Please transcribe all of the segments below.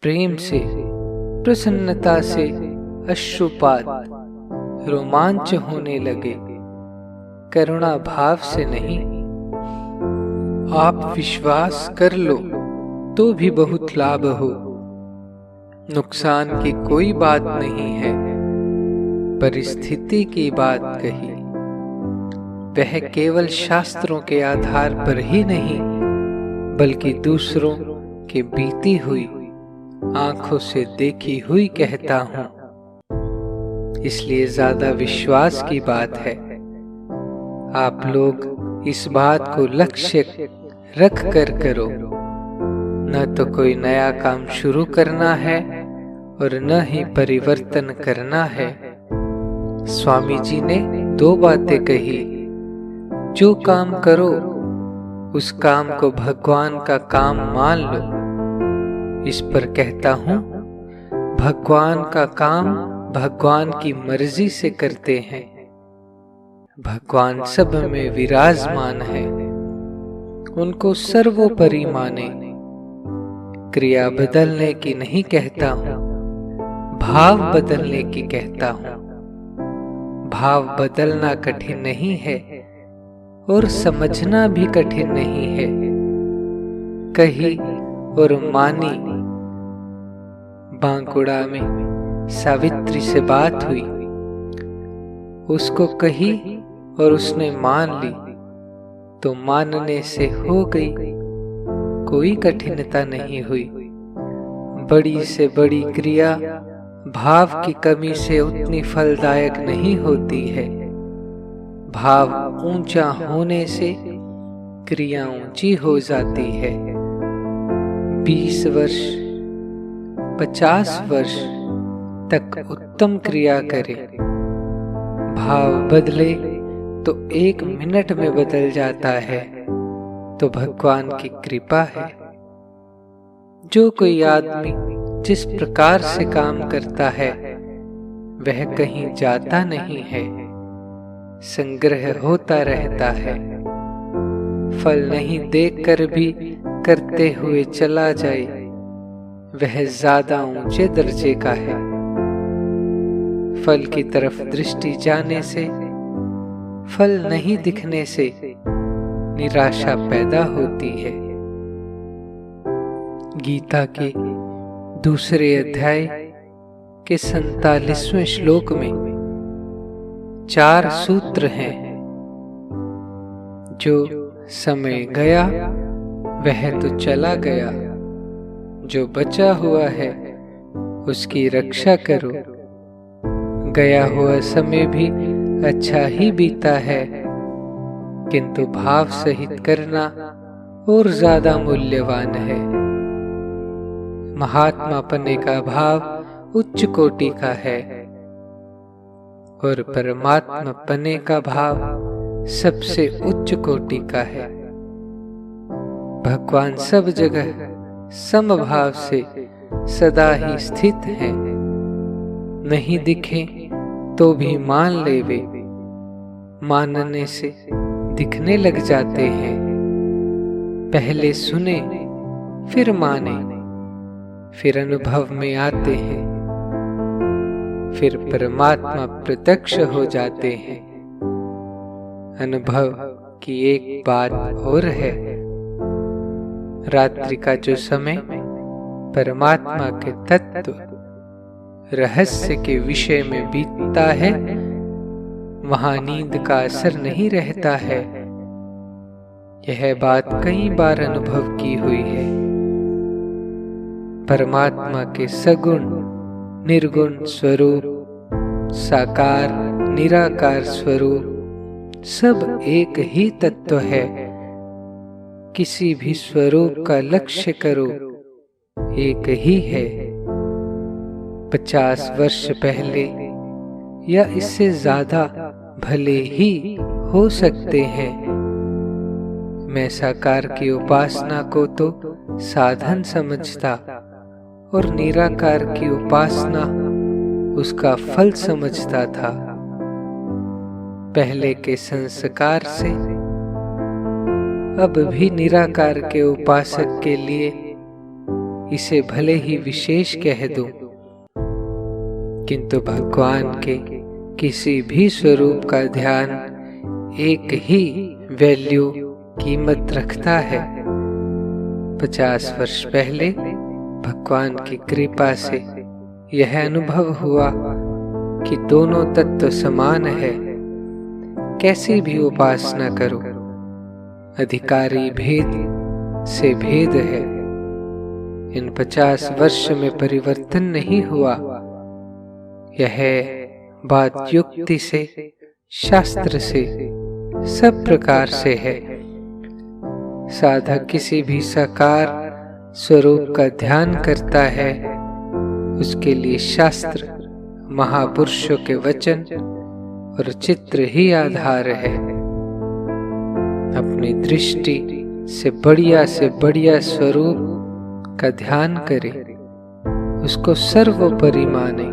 प्रेम से, प्रसन्नता से अश्रुपात रोमांच होने लगे, करुणा भाव से नहीं। आप विश्वास कर लो तो भी बहुत लाभ हो, नुकसान की कोई बात नहीं है। परिस्थिति की बात कही, वह केवल शास्त्रों के आधार पर ही नहीं बल्कि दूसरों के बीती हुई आंखों से देखी हुई कहता हूं, इसलिए ज्यादा विश्वास की बात है। आप लोग इस बात को लक्ष्य रख कर करो, न तो कोई नया काम शुरू करना है और न ही परिवर्तन करना है। स्वामी जी ने 2 बातें कही, जो काम करो उस काम को भगवान का काम मान लो। इस पर कहता हूं, भगवान का काम भगवान की मर्जी से करते हैं। भगवान सब में विराजमान है, उनको सर्वोपरि माने। क्रिया बदलने की नहीं कहता हूं, भाव बदलने की कहता हूं। भाव बदलना कठिन नहीं है और समझना भी कठिन नहीं है। कही और मानी। बांकुड़ा में सावित्री से बात हुई, उसको कही और उसने मान ली, तो मानने से हो गई, कोई कठिनता नहीं हुई। बड़ी से बड़ी क्रिया भाव की कमी से उतनी फलदायक नहीं होती है। भाव ऊंचा होने से क्रिया ऊंची हो जाती है। 20 वर्ष 50 वर्ष तक उत्तम क्रिया करे, भाव बदले तो 1 मिनट में बदल जाता है, तो भगवान की कृपा है। जो कोई आदमी जिस प्रकार से काम करता है वह कहीं जाता नहीं है, संग्रह होता रहता है। फल नहीं देखकर भी करते हुए चला जाए, वह ज्यादा ऊंचे दर्जे का है। फल की तरफ दृष्टि जाने से, फल नहीं दिखने से निराशा पैदा होती है। गीता के 2 अध्याय के 47वें श्लोक में 4 सूत्र हैं। जो समय गया वह तो चला गया, जो बचा हुआ है उसकी रक्षा करो। गया हुआ समय भी अच्छा ही बीता है, किंतु भाव सहित करना और ज्यादा मूल्यवान है। महात्मा पने का भाव उच्च कोटि का है और परमात्मा पने का भाव सबसे उच्च कोटि का है। भगवान सब जगह समभाव से सदा ही स्थित है। नहीं दिखे तो भी मान लेवे, मानने से दिखने लग जाते हैं। पहले सुने फिर माने, फिर अनुभव में आते हैं, फिर परमात्मा प्रत्यक्ष हो जाते हैं। अनुभव की एक बात और है, रात्रि का जो समय परमात्मा के तत्व रहस्य के विषय में बीतता है, वहां नींद का असर नहीं रहता है। यह बात कई बार अनुभव की हुई है। परमात्मा के सगुण निर्गुण स्वरूप, साकार निराकार स्वरूप सब एक ही तत्व है। किसी भी स्वरूप का लक्ष्य करो, एक ही है। 50 वर्ष पहले या इससे ज्यादा भले ही हो सकते हैं, मैं साकार की उपासना को तो साधन समझता और निराकार की उपासना उसका फल समझता था। पहले के संस्कार से अब भी निराकार के उपासक के लिए इसे भले ही विशेष कह दो, किंतु भगवान के किसी भी स्वरूप का ध्यान एक ही वैल्यू कीमत रखता है। 50 वर्ष पहले भगवान की कृपा से यह अनुभव हुआ कि दोनों तत्व समान है। कैसी भी उपासना करो, अधिकारी भेद से भेद है। इन 50 वर्ष में परिवर्तन नहीं हुआ। यह बात युक्ति से, शास्त्र से, सब प्रकार से है। साधक किसी भी साकार स्वरूप का ध्यान करता है, उसके लिए शास्त्र, महापुरुषों के वचन और चित्र ही आधार है। अपनी दृष्टि से बढ़िया स्वरूप का ध्यान करे, उसको सर्वोपरि माने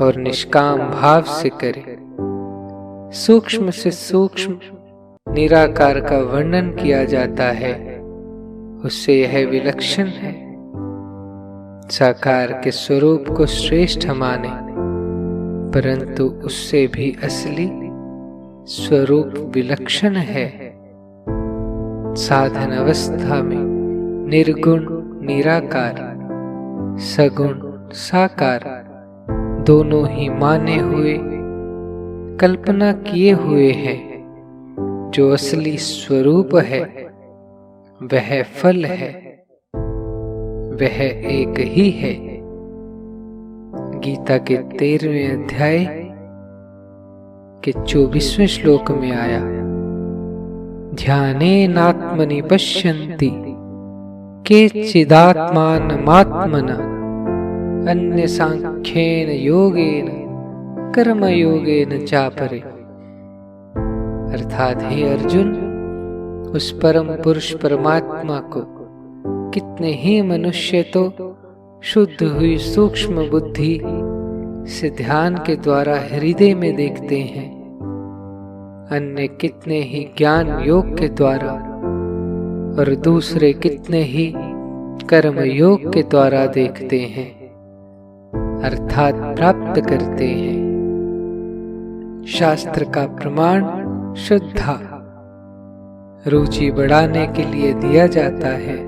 और निष्काम भाव से करे। सूक्ष्म से सूक्ष्म निराकार का वर्णन किया जाता है, उससे यह विलक्षण है। साकार के स्वरूप को श्रेष्ठ माने, परंतु उससे भी असली स्वरूप विलक्षण है। साधन अवस्था में निर्गुण निराकार, सगुण साकार दोनों ही माने हुए, कल्पना किए हुए हैं। जो असली स्वरूप है वह फल है, वह एक ही है। गीता के 13वें अध्याय के 24वें श्लोक में आया, ध्यानेनात्मनि पश्यन्ति केचिदात्मानमात्मना अन्य सांख्येन योगेन कर्मयोगेन चापरे। अर्थात हे अर्जुन, उस परम पुरुष परमात्मा को कितने ही मनुष्य तो शुद्ध हुई सूक्ष्म बुद्धि से ध्यान के द्वारा हृदय में देखते हैं, अन्य कितने ही ज्ञान योग के द्वारा और दूसरे कितने ही कर्म योग के द्वारा देखते हैं, अर्थात प्राप्त करते हैं। शास्त्र का प्रमाण श्रद्धा, रुचि बढ़ाने के लिए दिया जाता है।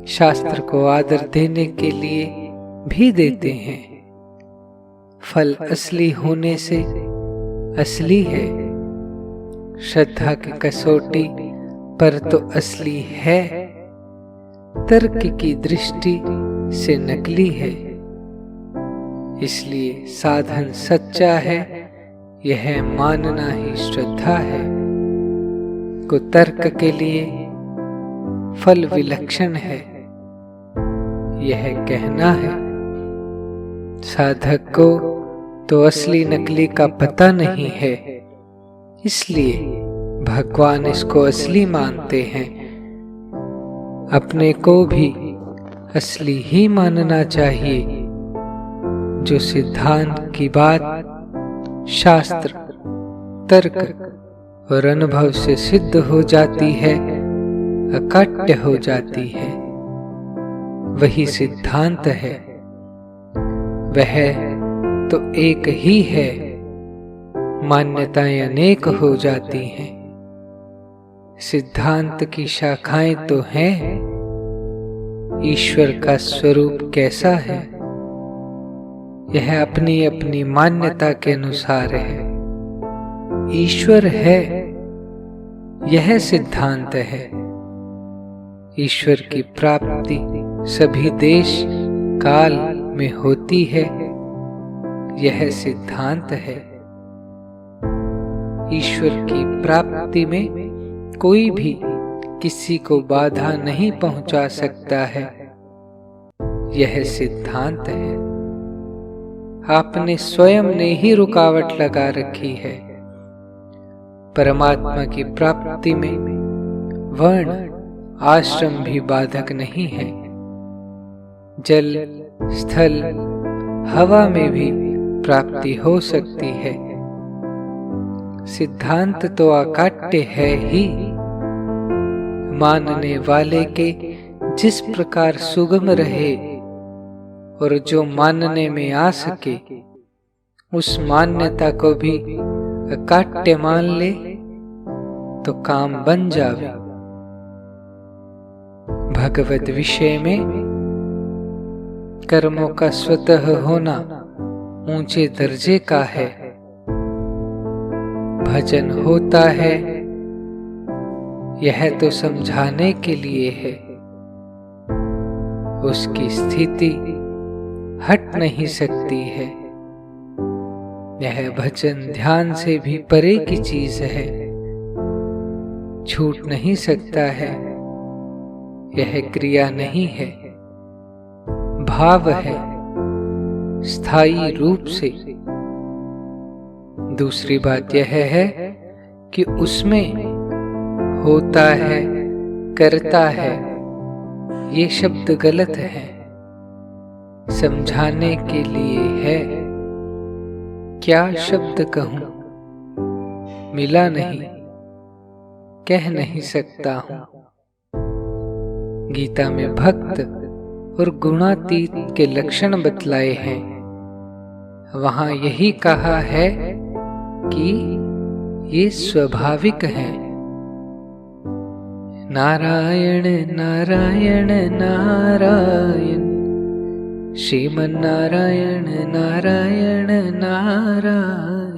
शास्त्र को आदर देने के लिए भी देते हैं। फल असली होने से असली है। श्रद्धा की कसौटी पर तो असली है, तर्क की दृष्टि से नकली है। इसलिए साधन सच्चा है, यह मानना ही श्रद्धा है। कुतर्क के लिए फल विलक्षण है, यह कहना है। साधक को तो असली नकली का पता नहीं है, इसलिए भगवान इसको असली मानते हैं। अपने को भी असली ही मानना चाहिए। जो सिद्धांत की बात शास्त्र, तर्क और अनुभव से सिद्ध हो जाती है, अकाट्य हो जाती है, वही सिद्धांत है। वह तो एक ही है, मान्यताएं अनेक हो जाती हैं। सिद्धांत की शाखाएं तो हैं, ईश्वर का स्वरूप कैसा है यह अपनी अपनी मान्यता के अनुसार है। ईश्वर है, यह सिद्धांत है। ईश्वर की प्राप्ति सभी देश काल में होती है, यह सिद्धांत है। ईश्वर की प्राप्ति में कोई भी किसी को बाधा नहीं पहुंचा सकता है, यह सिद्धांत है। आपने स्वयं ने ही रुकावट लगा रखी है। परमात्मा की प्राप्ति में वर्ण आश्रम भी बाधक नहीं है। जल, स्थल, हवा में भी प्राप्ति हो सकती है। सिद्धांत तो अकाट्य है ही। मानने वाले के जिस प्रकार सुगम रहे और जो मानने में आ सके उस मान्यता को भी अकाट्य मान ले तो काम बन जावे। भगवत विषय में कर्मों का स्वतः होना ऊंचे दर्जे का है। भजन होता है यह तो समझाने के लिए है, उसकी स्थिति हट नहीं सकती है। यह भजन ध्यान से भी परे की चीज है, छूट नहीं सकता है। यह क्रिया नहीं है, भाव है स्थायी रूप से। दूसरी बात यह है कि उसमें होता है, करता है, ये शब्द गलत है, समझाने के लिए है। क्या शब्द कहूं, मिला नहीं, कह नहीं सकता हूं। गीता में भक्त और गुणातीत के लक्षण बतलाए हैं। वहां यही कहा है कि ये स्वाभाविक है। नारायण नारायण नारायण, श्रीमन नारायण नारायण नारायण।